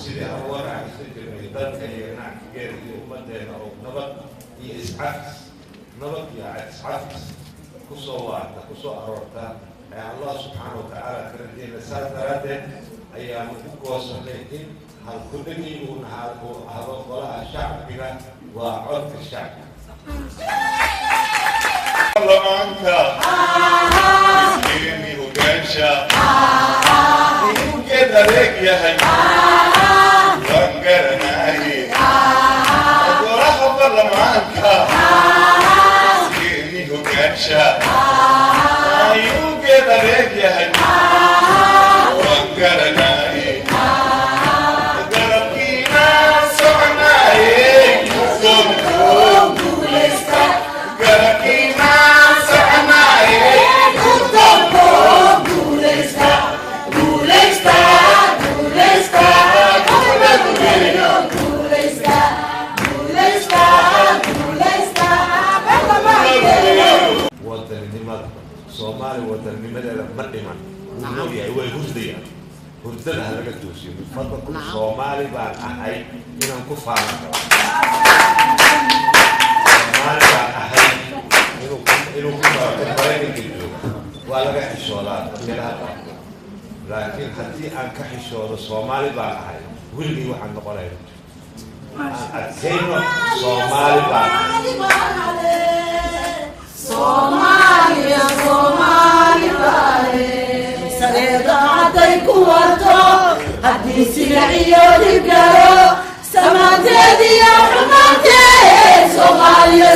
sidii hawar aysan jirnay dadka iyo ganacsigeeda iyo ummadeena oo nabad iyo iscafis nabad iyo iscafis kusoo waarta kusoo aroorta ee allah subxaana watacaala ka rajeena saas daraaddeed ayaanu ku goosanay in halkudhagii uu ahdo golaha shacbiga waa codka shacbiga baarlamaanka miskiini hogaansha ujeed adeeg yahay waan garanaye golaha baarlamaanka miskiini hogaansha ujeed adeeg yahay waan garanaye garabkiina soconaye Somali wadannimadeeda ma dhiman wuxuu yahay way hurdayaan hurdada laga toosiyo fadlan Somali baan ahay inaan ku faano Somali baan ahay inuu ku faano bareegiyo waa laga xishoodaa meelaha laakiin haddii aan ka xishoodo Somali baan ahay wili waxaan noqonayaa adkayno Somali baan Somalia Sareda haday ku warto hadii silciyo digaro samadeediya xumaatee Somalia